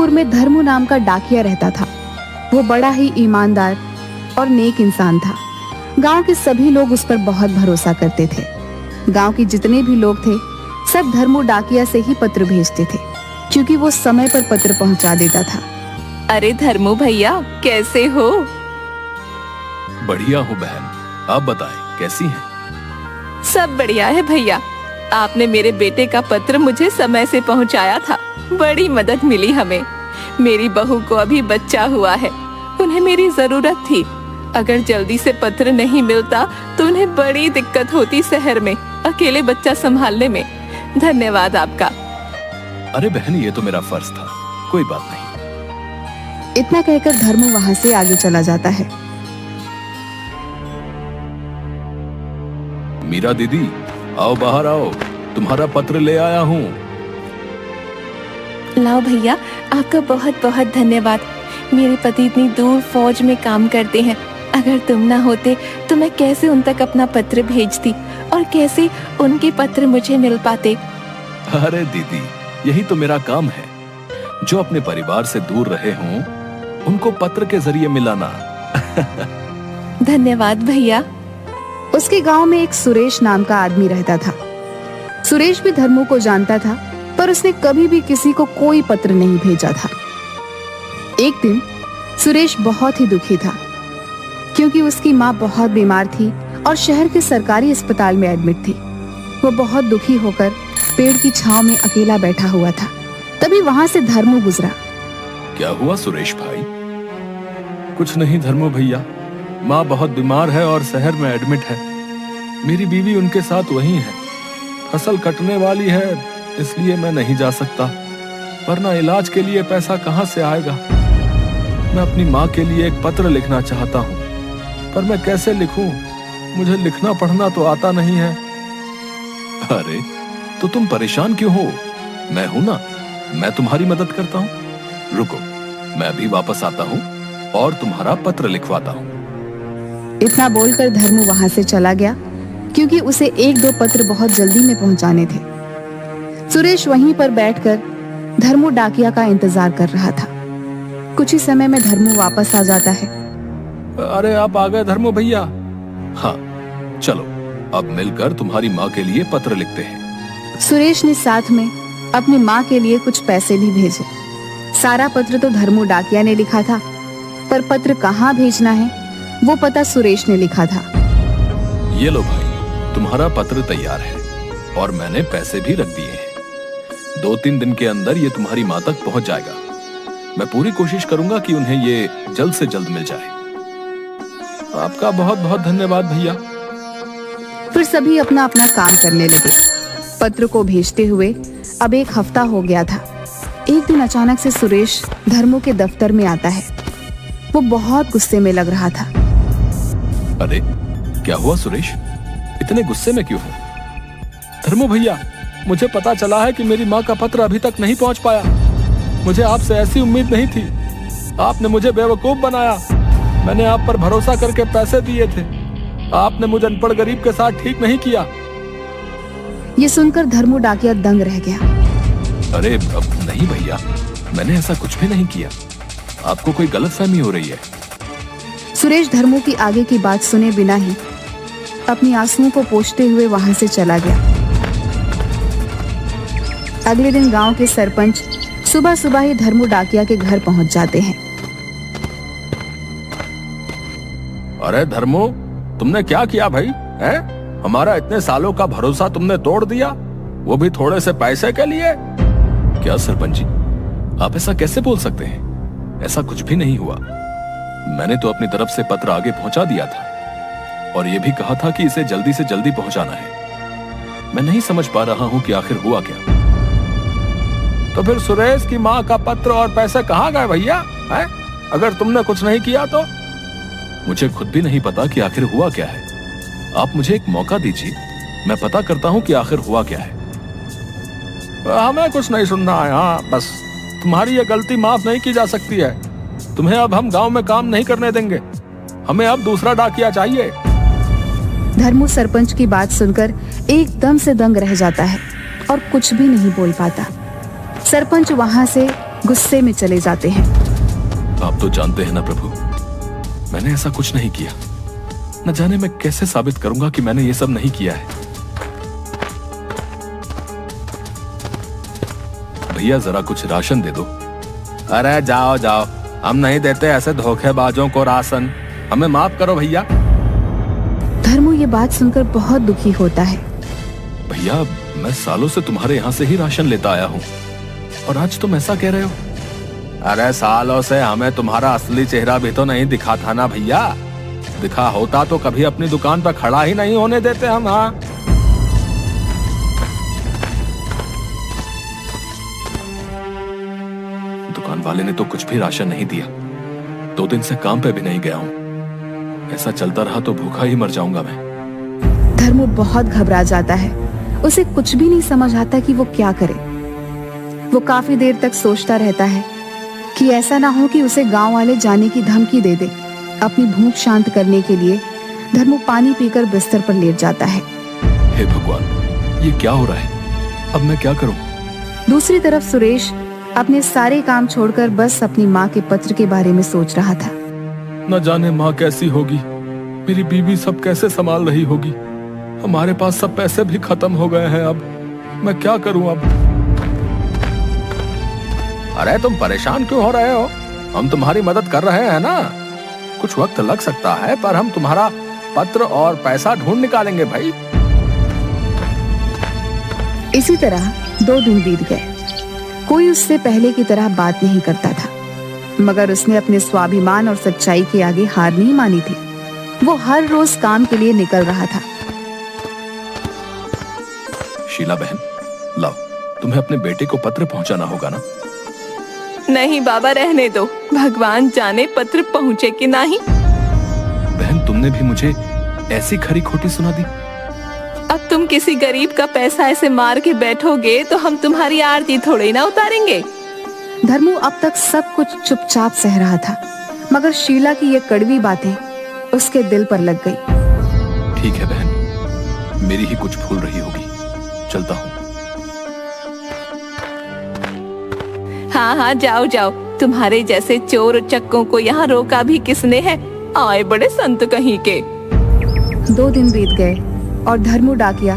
जौनपुर में धर्मू नाम का डाकिया रहता था। वो बड़ा ही ईमानदार और नेक इंसान था। गांव के सभी लोग उस पर बहुत भरोसा करते थे। गांव के जितने भी लोग थे सब धर्मू डाकिया से ही पत्र भेजते थे, क्योंकि वो समय पर पत्र पहुंचा देता था। अरे धर्मू भैया, कैसे हो? बढ़िया हूँ बहन, आप बताएं कैसी हैं? सब बढ़िया है भैया। आपने मेरे बेटे का पत्र मुझे समय से पहुंचाया था, बड़ी मदद मिली हमें। मेरी बहू को अभी बच्चा हुआ है, उन्हें मेरी जरूरत थी। अगर जल्दी से पत्र नहीं मिलता तो उन्हें बड़ी दिक्कत होती शहर में अकेले बच्चा संभालने में। धन्यवाद आपका। अरे बहन, ये तो मेरा फर्ज था, कोई बात नहीं। इतना कहकर धर्मू वहां से आगे चला जाता है। मीरा दीदी, आओ बाहर आओ, तुम्हारा पत्र ले आया हूँ। लाओ भैया, आपका बहुत बहुत धन्यवाद। मेरे पति इतनी दूर फौज में काम करते हैं, अगर तुम ना होते तो मैं कैसे उन तक अपना पत्र भेजती और कैसे उनके पत्र मुझे मिल पाते। अरे दीदी, यही तो मेरा काम है। जो अपने परिवार से दूर रहे हों उनको पत्र के जरिए मिलाना। धन्यवाद भैया। उसके गांव में एक सुरेश नाम का आदमी रहता था। सुरेश भी धर्मू को जानता था, पर उसने कभी भी किसी को कोई पत्र नहीं भेजा था। एक दिन सुरेश बहुत ही दुखी था, क्योंकि उसकी माँ बहुत बीमार थी और शहर के सरकारी अस्पताल में एडमिट थी। वो बहुत दुखी होकर पेड़ की छांव में अकेला बैठा हुआ था। तभी वहां से धर्मू गुजरा। क्या हुआ सुरेश भाई? कुछ नहीं धर्मू भैया, माँ बहुत बीमार है और शहर में एडमिट है। मेरी बीवी उनके साथ वहीं है। फसल कटने वाली है, इसलिए मैं नहीं जा सकता, वरना इलाज के लिए पैसा कहाँ से आएगा। मैं अपनी माँ के लिए एक पत्र लिखना चाहता हूँ, पर मैं कैसे लिखूं? मुझे लिखना पढ़ना तो आता नहीं है। अरे तो तुम परेशान क्यों हो? मैं हूं ना, मैं तुम्हारी मदद करता हूँ। रुको, मैं अभी वापस आता हूँ और तुम्हारा पत्र लिखवाता हूँ। इतना बोलकर धर्मू वहां से चला गया, क्योंकि उसे एक दो पत्र बहुत जल्दी में पहुंचाने थे। सुरेश वहीं पर बैठकर धर्मू डाकिया का इंतजार कर रहा था। कुछ ही समय में धर्मू वापस आ जाता है। अरे आप आ गए धर्मू भैया? हाँ, चलो अब मिलकर तुम्हारी माँ के लिए पत्र लिखते हैं। सुरेश ने साथ में अपनी माँ के लिए कुछ पैसे भी भेजे। सारा पत्र तो धर्मू डाकिया ने लिखा था, पर पत्र कहाँ भेजना है वो पता सुरेश ने लिखा था। ये लो भाई, तुम्हारा पत्र तैयार है और मैंने पैसे भी रख दिए हैं। 2-3 दिन के अंदर ये तुम्हारी माँ तक पहुंच जाएगा। मैं पूरी कोशिश करूंगा कि उन्हें ये जल्द से जल्द मिल जाए। आपका बहुत बहुत धन्यवाद भैया। फिर सभी अपना अपना काम करने लगे। पत्र को भेजते हुए अब 1 हफ्ता हो गया था। एक दिन अचानक से सुरेश धर्मू के दफ्तर में आता है। वो बहुत गुस्से में लग रहा था। अरे क्या हुआ सुरेश, इतने गुस्से में क्यों हो? धर्मू भैया, मुझे पता चला है कि मेरी माँ का पत्र अभी तक नहीं पहुँच पाया। मुझे आपसे ऐसी उम्मीद नहीं थी। आपने मुझे बेवकूफ बनाया। मैंने आप पर भरोसा करके पैसे दिए थे। आपने मुझे अनपढ़ गरीब के साथ ठीक नहीं किया। ये सुनकर धर्मू डाकिया दंग रह गया। अरे अब नहीं भैया, मैंने ऐसा कुछ भी नहीं किया। आपको कोई गलतफहमी हो रही है। सुरेश धर्मू की आगे की बात सुने बिना ही अपनी आंसुओं को पोंछते हुए वहां से चला गया। अगले दिन गांव के सरपंच सुबह सुबह ही धर्मू डाकिया के घर पहुंच जाते हैं। अरे धर्मू, तुमने क्या किया भाई? हैं? हमारा इतने सालों का भरोसा तुमने तोड़ दिया, वो भी थोड़े से पैसे के लिए। क्या सरपंच जी, आप ऐसा कैसे बोल सकते हैं? ऐसा कुछ भी नहीं हुआ। मैंने तो अपनी तरफ से पत्र आगे पहुंचा दिया था और यह भी कहा था कि इसे जल्दी से जल्दी पहुंचाना है। मैं नहीं समझ पा रहा हूं कि आखिर हुआ क्या। तो फिर सुरेश की माँ का पत्र और पैसे कहाँ गए भैया? हैं? अगर तुमने कुछ नहीं किया तो? मुझे खुद भी नहीं पता कि आखिर हुआ क्या है। आप मुझे एक मौका दीजिए, मैं पता करता हूं कि आखिर हुआ क्या है। हमें कुछ नहीं सुनना है। हाँ बस, तुम्हारी ये गलती माफ नहीं की जा सकती है। तुम्हें अब हम गांव में काम नहीं करने देंगे। हमें अब दूसरा डाकिया चाहिए। धर्मू सरपंच की बात सुनकर एकदम से दंग रह जाता है और कुछ भी नहीं बोल पाता। सरपंच वहां से गुस्से में चले जाते हैं। आप तो जानते हैं ना प्रभु, मैंने ऐसा कुछ नहीं किया। न जाने मैं कैसे साबित करूंगा कि मैंने ये सब नहीं किया है। भैया जरा कुछ राशन दे दो। अरे जाओ जाओ, हम नहीं देते ऐसे धोखेबाजों को राशन, हमें माफ करो भैया। धर्मू ये बात सुनकर बहुत दुखी होता है। भैया मैं सालों से तुम्हारे यहाँ से ही राशन लेता आया हूँ और आज तुम ऐसा कह रहे हो। अरे सालों से हमें तुम्हारा असली चेहरा भी तो नहीं दिखा था ना भैया। दिखा होता तो कभी अपनी दुकान पर खड़ा ही नहीं होने देते हम। हाँ दुकान वाले ने तो कुछ भी राशन नहीं दिया। 2 दिन से काम पे भी नहीं गया हूँ। ऐसा चलता रहा तो भूखा ही मर जाऊंगा मैं। धर्मू बहुत घबरा जाता है। उसे कुछ भी नहीं समझ आता कि वो क्या करे। वो काफी देर तक सोचता रहता है कि ऐसा ना हो कि उसे गांव वाले जाने की धमकी दे दे। अपनी भूख शांत करने के लिए धर्मू पानी पीकर बिस्तर पर लेट जाता है। हे भगवान, ये क्या हो रहा है? अब मैं क्या करूं? दूसरी तरफ सुरेश अपने सारे काम छोड़कर बस अपनी माँ के पत्र के बारे में सोच रहा था। न जाने माँ कैसी होगी, मेरी बीवी सब कैसे संभाल रही होगी। हमारे पास सब पैसे भी खत्म हो गए हैं। अब मैं क्या करूं? अब अरे तुम परेशान क्यों हो रहे हो? हम तुम्हारी मदद कर रहे हैं ना। कुछ वक्त लग सकता है पर हम तुम्हारा पत्र और पैसा ढूंढ निकालेंगे भाई। इसी तरह 2 दिन बीत गए। कोई उससे पहले की तरह बात नहीं करता था, मगर उसने अपने स्वाभिमान और सच्चाई के आगे हार नहीं मानी थी। वो हर रोज काम के लिए निकल रहा था। शीला बहन, लाओ, तुम्हें अपने बेटे को पत्र पहुंचाना होगा ना। नहीं बाबा, रहने दो। भगवान जाने पत्र पहुँचे कि नहीं। बहन तुमने भी मुझे ऐसी खरी खोटी सुना दी। अब तुम किसी गरीब का पैसा ऐसे मार के बैठोगे तो हम तुम्हारी आरती थोड़ी ना उतारेंगे। धर्मू अब तक सब कुछ चुपचाप सह रहा था, मगर शीला की ये कड़वी बातें उसके दिल पर लग गई। ठीक है बहन, मेरी ही कुछ भूल रही होगी। चलता हूँ। हाँ हाँ, जाओ जाओ। तुम्हारे जैसे चोर उचक्कों को यहाँ रोका भी किसने है? आए बड़े संत कहीं के। 2 दिन बीत गए और धर्मू डाकिया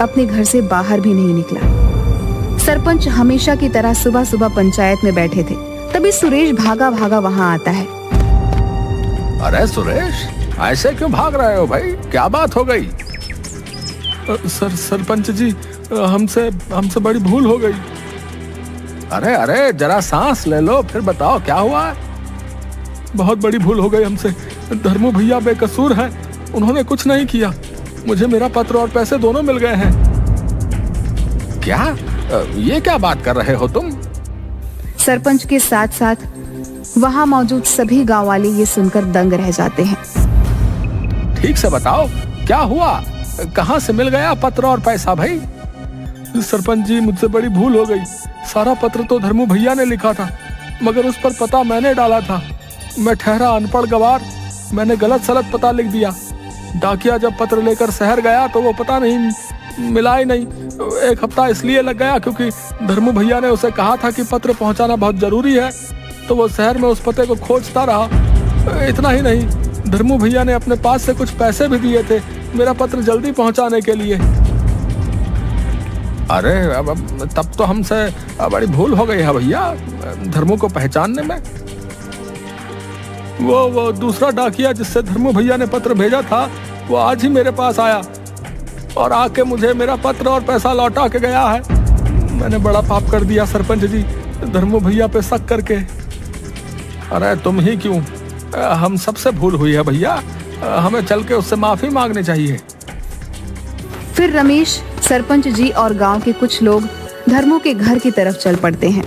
अपने घर से बाहर भी नहीं निकला। सरपंच हमेशा की तरह सुबह सुबह पंचायत में बैठे थे। तभी सुरेश भागा भागा वहाँ आता है। अरे सुरेश, ऐसे क्यों भाग रहे हो भाई? क्या बात हो गई? सरपंच जी, हमसे बड़ी भूल हो गई। अरे अरे जरा सांस ले लो, फिर बताओ क्या हुआ? बहुत बड़ी भूल हो गई हमसे। धर्मू भैया बेकसूर हैं, उन्होंने कुछ नहीं किया। मुझे मेरा पत्र और पैसे दोनों मिल गए हैं। क्या? ये क्या बात कर रहे हो तुम? सरपंच के साथ साथ वहाँ मौजूद सभी गांव वाले ये सुनकर दंग रह जाते हैं। ठीक से बताओ क्या हुआ? कहाँ से मिल गया पत्र और पैसा भाई? सरपंच जी, मुझसे बड़ी भूल हो गई। सारा पत्र तो धर्मू भैया ने लिखा था, मगर उस पर पता मैंने डाला था। मैं ठहरा अनपढ़ गवार, मैंने गलत सलत पता लिख दिया। डाकिया जब पत्र लेकर शहर गया तो वो पता नहीं मिला ही नहीं। 1 हफ्ता इसलिए लग गया क्योंकि धर्मू भैया ने उसे कहा था कि पत्र पहुंचाना बहुत जरूरी है, तो वो शहर में उस पते को खोजता रहा। इतना ही नहीं, धर्मू भैया ने अपने पास से कुछ पैसे भी दिए थे मेरा पत्र जल्दी पहुंचाने के लिए। अरे अब तब तो हमसे बड़ी भूल हो गई है भैया धर्मू को पहचानने में। वो दूसरा डाकिया जिससे धर्मू भैया ने पत्र भेजा था, वो आज ही मेरे पास आया और आके मुझे मेरा पत्र और पैसा लौटा के गया है। मैंने बड़ा पाप कर दिया सरपंच जी, धर्मू भैया पे शक करके। अरे तुम ही क्यों, हम सबसे भूल हुई है भैया। हमें चल के उससे माफी मांगनी चाहिए। फिर रमेश, सरपंच जी और गांव के कुछ लोग धर्मू के घर की तरफ चल पड़ते हैं।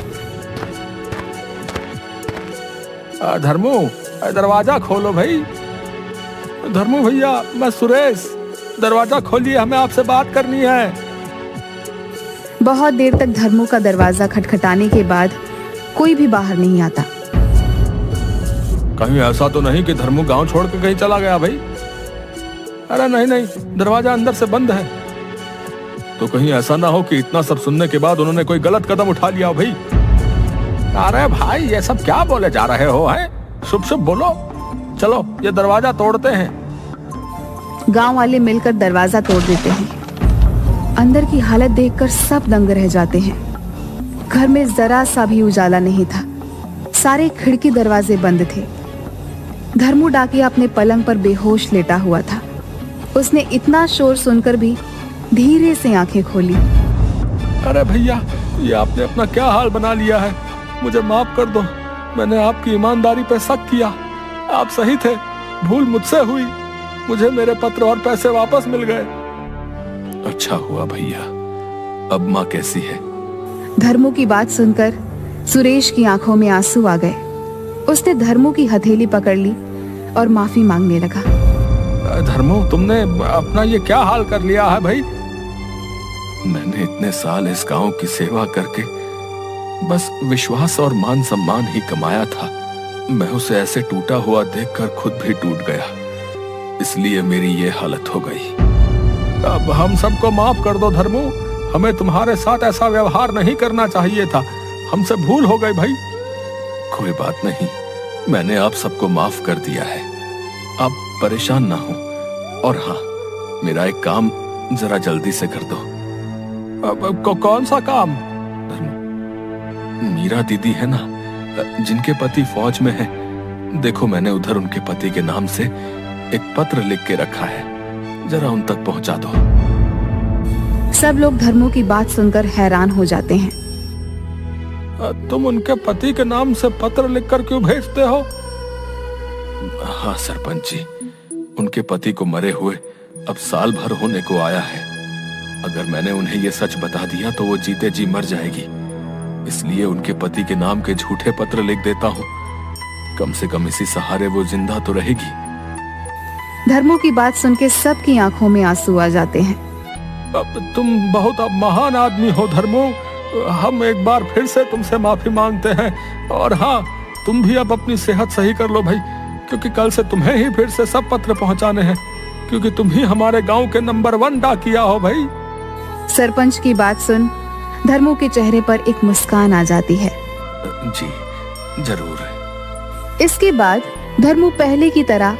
धर्मू, दरवाजा खोलो भाई। धर्मू भैया, मैं सुरेश, दरवाजा खोलिए, हमें आपसे बात करनी है। बहुत देर तक धर्मू का दरवाजा खटखटाने के बाद कोई भी बाहर नहीं आता। कहीं ऐसा तो नहीं कि धर्मू गांव छोड़ के कहीं चला गया भाई? अरे नहीं, दरवाजा अंदर से बंद है। तो कहीं ऐसा ना हो कि इतना सब सुनने के बाद उन्होंने कोई गलत कदम उठा लिया भाई? अरे भाई ये सब क्या बोले जा रहे हो हैं? शुभ शुभ बोलो। चलो ये दरवाजा तोड़ते हैं। गांव वाले मिलकर दरवाजा तोड़ देते हैं। अंदर की हालत देखकर सब दंग रह जाते हैं। घर में जरा सा भी उजाला नहीं था। सारे खिड़की दरवाजे बंद थे। धर्मू डाकिया अपने पलंग पर बेहोश लेटा हुआ था। उसने इतना शोर सुनकर भी धीरे से आंखें खोली। अरे भैया, ये आपने अपना क्या हाल बना लिया है। मुझे माफ कर दो। मैंने आपकी ईमानदारी पर शक किया। आप सही थे, भूल मुझसे हुई। मुझे मेरे पत्र और पैसे वापस मिल गए। अच्छा हुआ भैया। अब माँ कैसी है? धर्मू की बात सुनकर सुरेश की आंखों में आंसू आ गए। उसने धर्मू की हथेली पकड़ ली और माफी मांगने लगा। धर्मू, तुमने अपना ये क्या हाल कर लिया है भाई? मैंने इतने साल इस गांव की सेवा करके बस विश्वास और मान सम्मान ही कमाया था। मैं उसे ऐसे टूटा हुआ देखकर खुद भी टूट गया, इसलिए मेरी ये हालत हो गई। अब हम सबको माफ कर दो धर्मू। हमें तुम्हारे साथ ऐसा व्यवहार नहीं करना चाहिए था। हमसे भूल हो गई भाई। कोई बात नहीं, मैंने आप सबको माफ कर दिया है। आप परेशान ना हो। और हाँ, मेरा एक काम जरा जल्दी से कर दो। अब कौन सा काम? मीरा दीदी है ना, जिनके पति फौज में है। देखो, मैंने उधर उनके पति के नाम से एक पत्र लिख के रखा है, जरा उन तक पहुंचा दो। सब लोग धर्मू की बात सुनकर हैरान हो जाते हैं। तुम उनके पति के नाम से पत्र लिखकर क्यों भेजते हो? हाँ सरपंच जी, उनके पति को मरे हुए अब साल भर होने को आया है। अगर मैंने उन्हें ये सच बता दिया तो वो जीते जी मर जाएगी। इसलिए उनके पति के नाम के झूठे पत्र लिख देता हूँ। कम से कम इसी सहारे वो जिंदा तो रहेगी। धर्मू की बात सुनकर सबकी आंखों में आंसू आ जाते हैं। अब तुम बहुत महान आदमी हो धर्मू। हम एक बार फिर से तुमसे माफी मांगते हैं। और हाँ, तुम भी अब अपनी सेहत सही कर लो भाई, क्योंकि कल से तुम्हें ही फिर से सब पत्र पहुंचाने हैं, क्योंकि तुम ही हमारे गांव के नंबर 1 डाकिया हो भाई। सरपंच की बात सुन धर्मू के चेहरे पर एक मुस्कान आ जाती है। जी जरूर। इसके बाद धर्मू पहले की तरह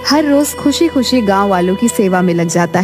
हर रोज खुशी खुशी गांव वालों की सेवा में लग जाता है।